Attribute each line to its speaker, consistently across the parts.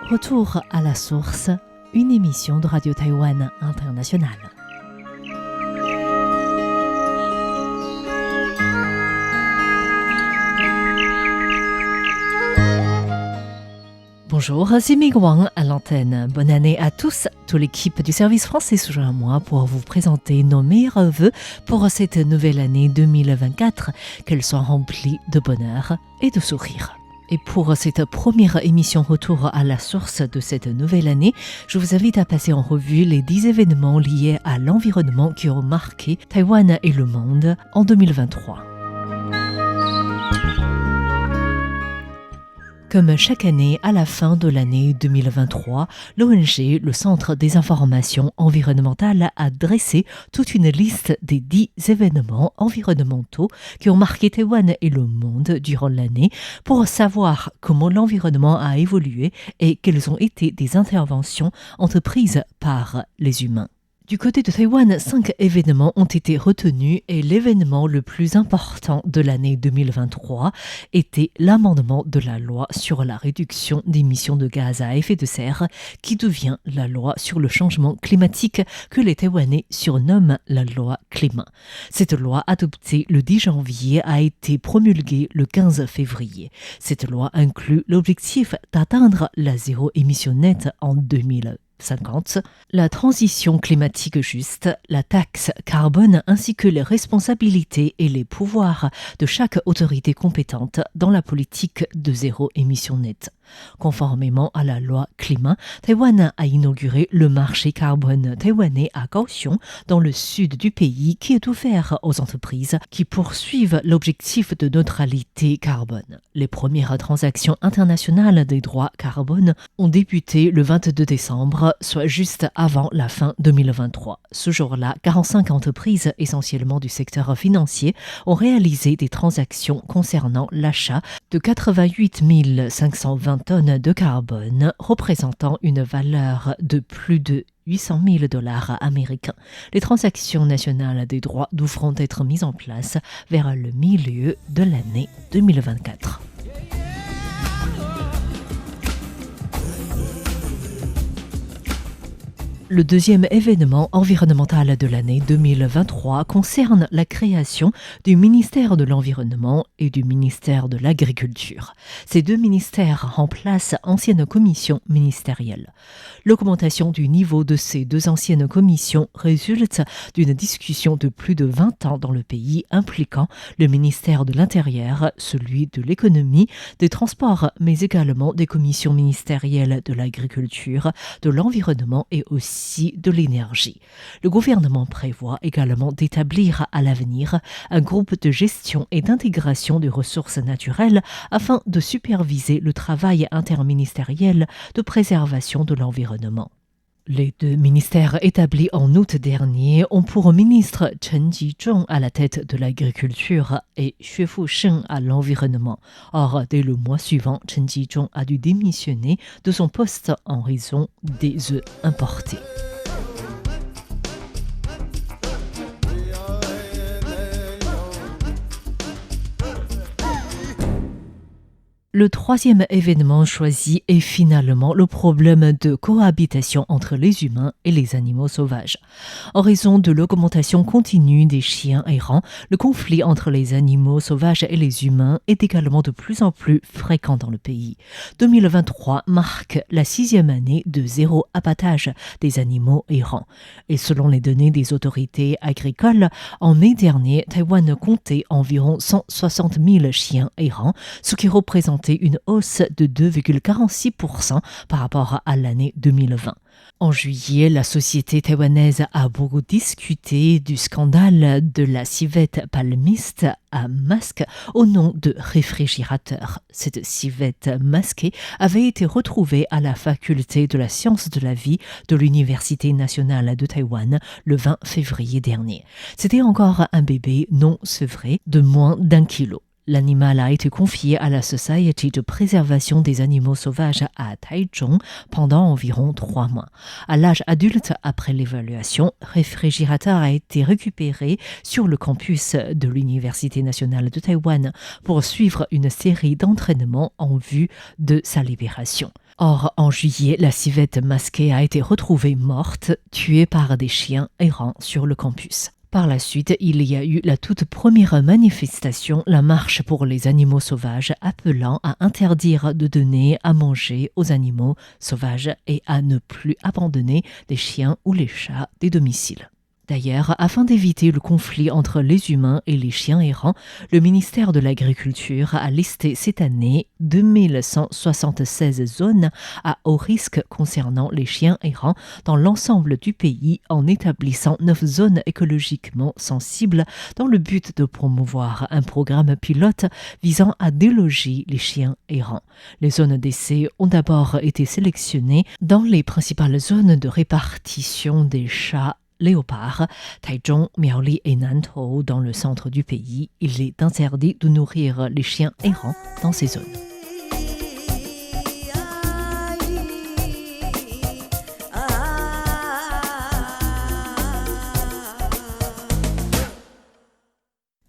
Speaker 1: Retour à la source, une émission de Radio Taïwan Internationale. Bonjour, c'est Meg Wang à l'antenne. Bonne année à tous. Toute l'équipe du service français se joint à moi pour vous présenter nos meilleurs vœux pour cette nouvelle année 2024, qu'elle soit remplie de bonheur et de sourire. Et pour cette première émission Retour à la source de cette nouvelle année, je vous invite à passer en revue les 10 événements liés à l'environnement qui ont marqué Taïwan et le monde en 2023. Comme chaque année, à la fin de l'année 2023, l'ONG, le Centre des informations environnementales, a dressé toute une liste des 10 événements environnementaux qui ont marqué Taïwan et le monde durant l'année pour savoir comment l'environnement a évolué et quelles ont été des interventions entreprises par les humains. Du côté de Taïwan, 5 événements ont été retenus et l'événement le plus important de l'année 2023 était l'amendement de la loi sur la réduction d'émissions de gaz à effet de serre qui devient la loi sur le changement climatique que les Taïwanais surnomment la loi climat. Cette loi adoptée le 10 janvier a été promulguée le 15 février. Cette loi inclut l'objectif d'atteindre la zéro émission nette en 2050, la transition climatique juste, la taxe carbone ainsi que les responsabilités et les pouvoirs de chaque autorité compétente dans la politique de zéro émission nette. Conformément à la loi climat, Taïwan a inauguré le marché carbone taïwanais à Kaohsiung, dans le sud du pays, qui est ouvert aux entreprises qui poursuivent l'objectif de neutralité carbone. Les premières transactions internationales des droits carbone ont débuté le 22 décembre, soit juste avant la fin 2023. Ce jour-là, 45 entreprises, essentiellement du secteur financier, ont réalisé des transactions concernant l'achat de 88 520 tonnes de carbone, représentant une valeur de plus de 800 000 $ américains. Les transactions nationales des droits devront être mises en place vers le milieu de l'année 2024. Le deuxième événement environnemental de l'année 2023 concerne la création du ministère de l'Environnement et du ministère de l'Agriculture. Ces deux ministères remplacent anciennes commissions ministérielles. L'augmentation du niveau de ces deux anciennes commissions résulte d'une discussion de plus de 20 ans dans le pays impliquant le ministère de l'Intérieur, celui de l'Économie, des Transports, mais également des commissions ministérielles de l'Agriculture, de l'Environnement et aussi de l'énergie. Le gouvernement prévoit également d'établir à l'avenir un groupe de gestion et d'intégration des ressources naturelles afin de superviser le travail interministériel de préservation de l'environnement. Les deux ministères établis en août dernier ont pour ministre Chen Jizhong à la tête de l'agriculture et Xue Fusheng à l'environnement. Or, dès le mois suivant, Chen Jizhong a dû démissionner de son poste en raison des œufs importés. Le troisième événement choisi est finalement le problème de cohabitation entre les humains et les animaux sauvages. En raison de l'augmentation continue des chiens errants, le conflit entre les animaux sauvages et les humains est également de plus en plus fréquent dans le pays. 2023 marque la 6e année de zéro abattage des animaux errants. Et selon les données des autorités agricoles, en mai dernier, Taïwan comptait environ 160 000 chiens errants, ce qui représente une hausse de 2,46% par rapport à l'année 2020. En juillet, la société taïwanaise a beaucoup discuté du scandale de la civette palmiste à masque au nom de réfrigérateur. Cette civette masquée avait été retrouvée à la faculté de la science de la vie de l'Université nationale de Taïwan le 20 février dernier. C'était encore un bébé non sevré de moins d'1 kilo. L'animal a été confié à la Society de préservation des animaux sauvages à Taichung pendant environ 3 mois. À l'âge adulte, après l'évaluation, Réfrigérateur a été récupéré sur le campus de l'Université nationale de Taïwan pour suivre une série d'entraînements en vue de sa libération. Or, en juillet, la civette masquée a été retrouvée morte, tuée par des chiens errants sur le campus. Par la suite, il y a eu la toute première manifestation, la marche pour les animaux sauvages, appelant à interdire de donner à manger aux animaux sauvages et à ne plus abandonner les chiens ou les chats des domiciles. D'ailleurs, afin d'éviter le conflit entre les humains et les chiens errants, le ministère de l'Agriculture a listé cette année 2176 zones à haut risque concernant les chiens errants dans l'ensemble du pays en établissant 9 zones écologiquement sensibles dans le but de promouvoir un programme pilote visant à déloger les chiens errants. Les zones d'essai ont d'abord été sélectionnées dans les principales zones de répartition des chats léopards, Taichung, Miaoli et Nantou dans le centre du pays. Il est interdit de nourrir les chiens errants dans ces zones.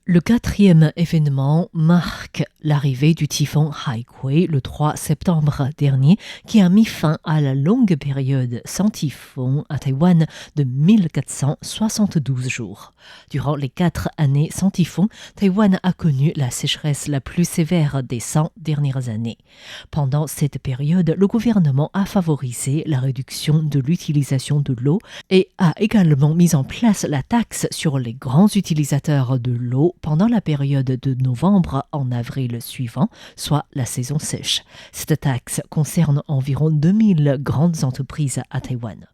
Speaker 1: Le 4e événement marque l'arrivée du typhon Haikui le 3 septembre dernier, qui a mis fin à la longue période sans typhon à Taïwan de 1472 jours. Durant les 4 années sans typhon, Taïwan a connu la sécheresse la plus sévère des 100 dernières années. Pendant cette période, le gouvernement a favorisé la réduction de l'utilisation de l'eau et a également mis en place la taxe sur les grands utilisateurs de l'eau pendant la période de novembre en avril suivant, soit la saison sèche. Cette taxe concerne environ 2000 grandes entreprises à Taïwan.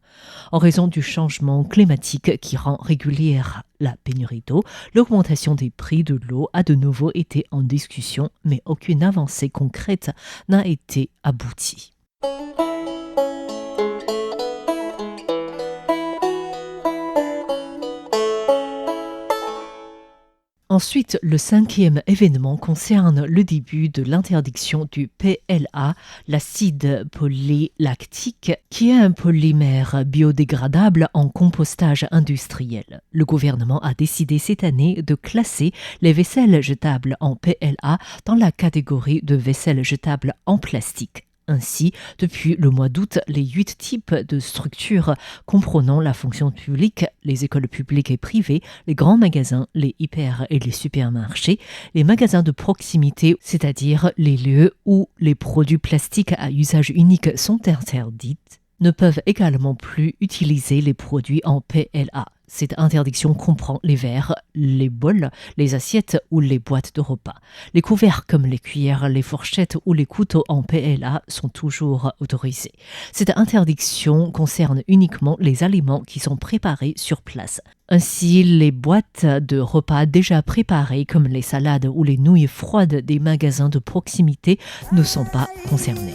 Speaker 1: En raison du changement climatique qui rend régulière la pénurie d'eau, l'augmentation des prix de l'eau a de nouveau été en discussion, mais aucune avancée concrète n'a été aboutie. Ensuite, le 5e événement concerne le début de l'interdiction du PLA, l'acide polylactique, qui est un polymère biodégradable en compostage industriel. Le gouvernement a décidé cette année de classer les vaisselles jetables en PLA dans la catégorie de vaisselles jetables en plastique. Ainsi, depuis le mois d'août, les 8 types de structures comprenant la fonction publique, les écoles publiques et privées, les grands magasins, les hyper et les supermarchés, les magasins de proximité, c'est-à-dire les lieux où les produits plastiques à usage unique sont interdits, ne peuvent également plus utiliser les produits en PLA. Cette interdiction comprend les verres, les bols, les assiettes ou les boîtes de repas. Les couverts comme les cuillères, les fourchettes ou les couteaux en PLA sont toujours autorisés. Cette interdiction concerne uniquement les aliments qui sont préparés sur place. Ainsi, les boîtes de repas déjà préparées comme les salades ou les nouilles froides des magasins de proximité ne sont pas concernées.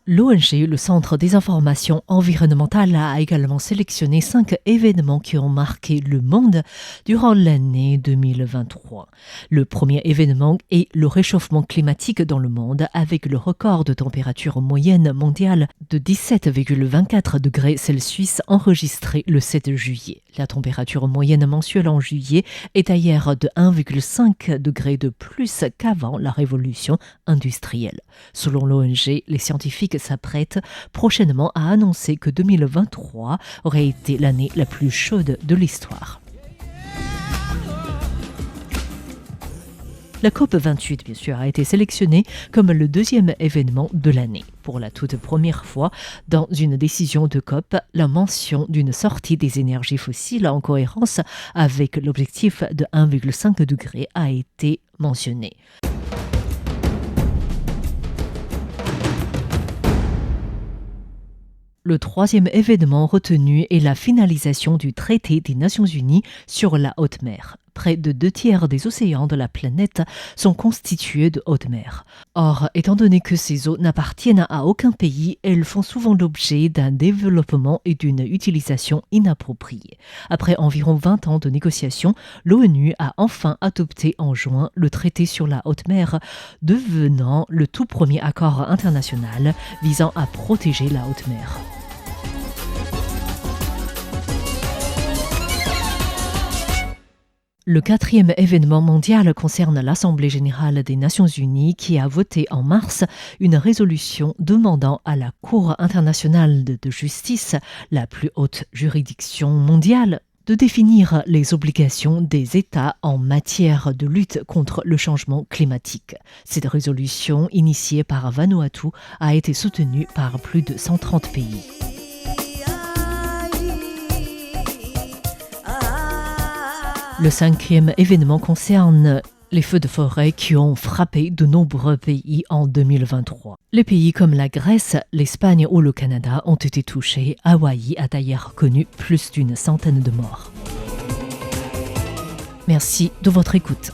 Speaker 1: L'ONG, le Centre des informations environnementales, a également sélectionné 5 événements qui ont marqué le monde durant l'année 2023. Le premier événement est le réchauffement climatique dans le monde, avec le record de température moyenne mondiale de 17,24 degrés Celsius enregistré le 7 juillet. La température moyenne mensuelle en juillet est d'ailleurs de 1,5 degré de plus qu'avant la révolution industrielle. Selon l'ONG, les scientifiques s'apprêtent prochainement à annoncer que 2023 aurait été l'année la plus chaude de l'histoire. La COP28, bien sûr, a été sélectionnée comme le 2e événement de l'année. Pour la toute première fois, dans une décision de COP, la mention d'une sortie des énergies fossiles en cohérence avec l'objectif de 1,5 degré a été mentionnée. Le 3e événement retenu est la finalisation du traité des Nations Unies sur la haute mer. près de 2/3 des océans de la planète sont constitués de haute mer. Or, étant donné que ces eaux n'appartiennent à aucun pays, elles font souvent l'objet d'un développement et d'une utilisation inappropriée. Après environ 20 ans de négociations, l'ONU a enfin adopté en juin le traité sur la haute mer, devenant le tout premier accord international visant à protéger la haute mer. Le 4e événement mondial concerne l'Assemblée générale des Nations unies qui a voté en mars une résolution demandant à la Cour internationale de justice, la plus haute juridiction mondiale, de définir les obligations des États en matière de lutte contre le changement climatique. Cette résolution, initiée par Vanuatu, a été soutenue par plus de 130 pays. Le 5e événement concerne les feux de forêt qui ont frappé de nombreux pays en 2023. Les pays comme la Grèce, l'Espagne ou le Canada ont été touchés. Hawaï a d'ailleurs connu plus d'une centaine de morts. Merci de votre écoute.